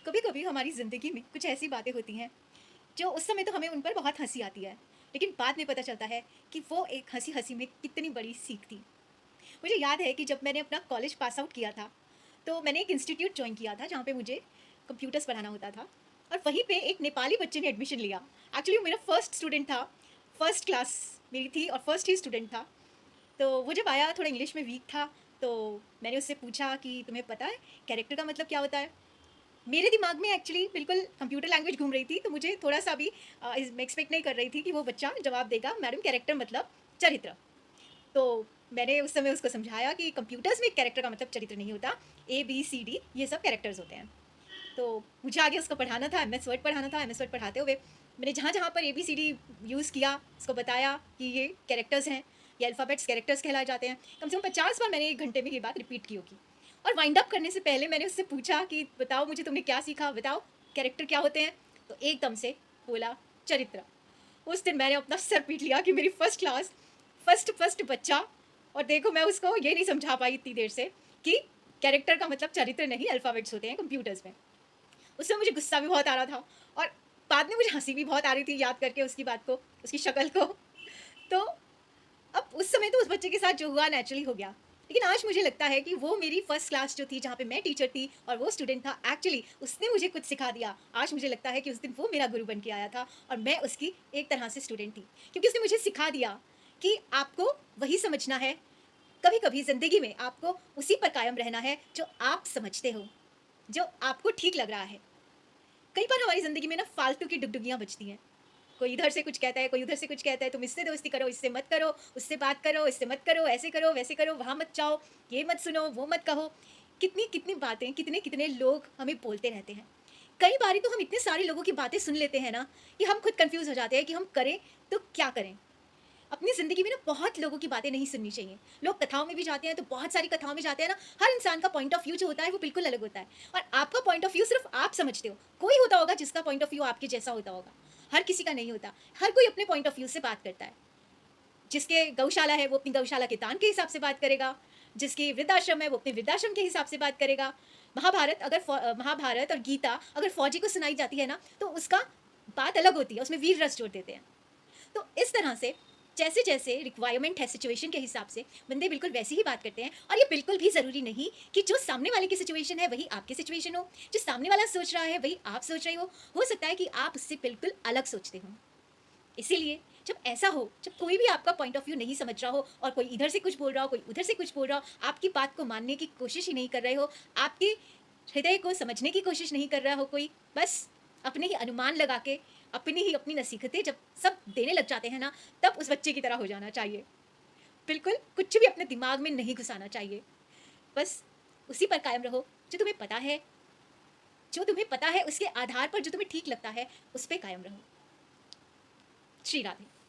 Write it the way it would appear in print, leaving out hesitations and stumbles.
कभी कभी हमारी ज़िंदगी में कुछ ऐसी बातें होती हैं जो उस समय तो हमें उन पर बहुत हंसी आती है, लेकिन बाद में पता चलता है कि वो एक हंसी हंसी में कितनी बड़ी सीख थी। मुझे याद है कि जब मैंने अपना कॉलेज पास आउट किया था, तो मैंने एक इंस्टीट्यूट ज्वाइन किया था जहाँ पे मुझे कंप्यूटर्स पढ़ाना होता था। और वहीं पे एक नेपाली बच्चे ने एडमिशन लिया। एक्चुअली वो मेरा फर्स्ट स्टूडेंट था, फर्स्ट क्लास मेरी थी और फर्स्ट ही स्टूडेंट था। तो वो जब आया थोड़ा इंग्लिश में वीक था, तो मैंने उससे पूछा कि तुम्हें पता है कैरेक्टर का मतलब क्या होता है। मेरे दिमाग में एक्चुअली बिल्कुल कंप्यूटर लैंग्वेज घूम रही थी, तो मुझे थोड़ा-सा भी मैं एक्सपेक्ट नहीं कर रही थी कि वो बच्चा जवाब देगा, मैडम कैरेक्टर मतलब चरित्र। तो मैंने उस समय उसको समझाया कि कंप्यूटर्स में कैरेक्टर का मतलब चरित्र नहीं होता, ए, बी, सी, डी ये सब कैरेक्टर्स होते हैं। तो मुझे आगे उसको पढ़ाना था, एमएस वर्ड पढ़ाना था। एमएस वर्ड पढ़ाते हुए मैंने जहाँ-जहाँ पर एबीसीडी यूज़ किया, उसको बताया कि ये कैरेक्टर्स हैं, ये अल्फ़ाबेट्स कैरेक्टर्स कहलाए जाते हैं। कम से कम 50 बार मैंने 1 घंटे में ये बात रिपीट की होगी। और वाइंड अप करने से पहले मैंने उससे पूछा कि बताओ मुझे तुमने क्या सीखा? बताओ कैरेक्टर क्या होते हैं? तो एकदम से बोला चरित्र। उस दिन मैंने अपना सर पीट लिया कि मेरी फर्स्ट क्लास, फर्स्ट फर्स्ट बच्चा। और देखो मैं उसको ये नहीं समझा पाई इतनी देर से कि कैरेक्टर का मतलब चरित्र नहीं अल्फ़ाबेट्स होते हैं कंप्यूटर्स में। उस समय मुझे गुस्सा भी बहुत आ रहा था और बाद में मुझे हँसी भी बहुत आ रही थी याद करके उसकी बात को, उसकी शक्ल को। तो अब उस समय तो उस बच्चे के साथ जो हुआ नेचुरली हो गया। लेकिन आज मुझे लगता है कि वो मेरी फर्स्ट क्लास जो थी जहाँ पे मैं टीचर थी और वो स्टूडेंट था, एक्चुअली उसने मुझे कुछ सिखा दिया। आज मुझे लगता है कि उस दिन वो मेरा गुरु बन के आया था और मैं उसकी एक तरह से स्टूडेंट थी। क्योंकि उसने मुझे सिखा दिया कि आपको वही समझना है, कभी-कभी ज़िंदगी में आपको उसी पर कायम रहना है जो आप समझते हो, जो आपको ठीक लग रहा है। कई बार हमारी ज़िंदगी में ना फालतू की डुगडुगियाँ बजती हैं। कोई इधर से कुछ कहता है, कोई उधर से कुछ कहता है, तुम इससे दोस्ती करो, इससे मत करो, उससे बात करो, इससे मत करो, ऐसे करो, वैसे करो, वहाँ मत जाओ, ये मत सुनो, वो मत कहो। कितनी-कितनी बातें, कितने-कितने लोग हमें बोलते रहते हैं। कई बारी तो हम इतने सारे लोगों की बातें सुन लेते हैं ना, कि हम खुद कन्फ्यूज़ हो जाते हैं कि हम करें तो क्या करें? अपनी ज़िंदगी में ना बहुत लोगों की बातें नहीं सुननी चाहिए। लोग कथाओं में भी जाते हैं, तो बहुत सारी कथाओं में जाते हैं ना, हर इंसान का पॉइंट ऑफ व्यू जो होता है वो बिल्कुल अलग होता है और आपका पॉइंट ऑफ व्यू सिर्फ़ आप समझते हो। कोई होता होगा जिसका पॉइंट ऑफ व्यू आपके जैसा होता होगा, हर किसी का नहीं होता। हर कोई अपने पॉइंट ऑफ व्यू से बात करता है। जिसके गौशाला है वो अपनी गौशाला के दान के हिसाब से बात करेगा, जिसकी वृद्धाश्रम है वो अपने वृद्धाश्रम के हिसाब से बात करेगा। महाभारत और गीता अगर फौजी को सुनाई जाती है ना, तो उसका बात अलग होती है, उसमें वीर रस जोड़ देते हैं। तो इस तरह से जैसे-जैसे रिक्वायरमेंट है सिचुएशन के हिसाब से बंदे बिल्कुल वैसे ही बात करते हैं और ये बिल्कुल भी ज़रूरी नहीं कि जो सामने वाले की सिचुएशन है वही आपकी सिचुएशन हो, जो सामने वाला सोच रहा है वही आप सोच रहे हो। हो सकता है कि आप उससे बिल्कुल अलग सोचते हो। इसीलिए जब ऐसा हो, जब कोई भी आपका पॉइंट ऑफ व्यू नहीं समझ रहा हो और कोई इधर से कुछ बोल रहा हो, कोई उधर से कुछ बोल रहा हो, आपकी बात को मानने की कोशिश ही नहीं कर रहे हो, आपके हृदय को समझने की कोशिश नहीं कर रहा हो कोई, बस अपने ही अनुमान लगा के, अपनी नसीहतें जब सब देने लग जाते हैं ना, तब उस बच्चे की तरह हो जाना चाहिए। बिल्कुल कुछ भी अपने दिमाग में नहीं घुसाना चाहिए। बस उसी पर कायम रहो, जो तुम्हें पता है उसके आधार पर जो तुम्हें ठीक लगता है, उस पे कायम रहो। श्री राधे।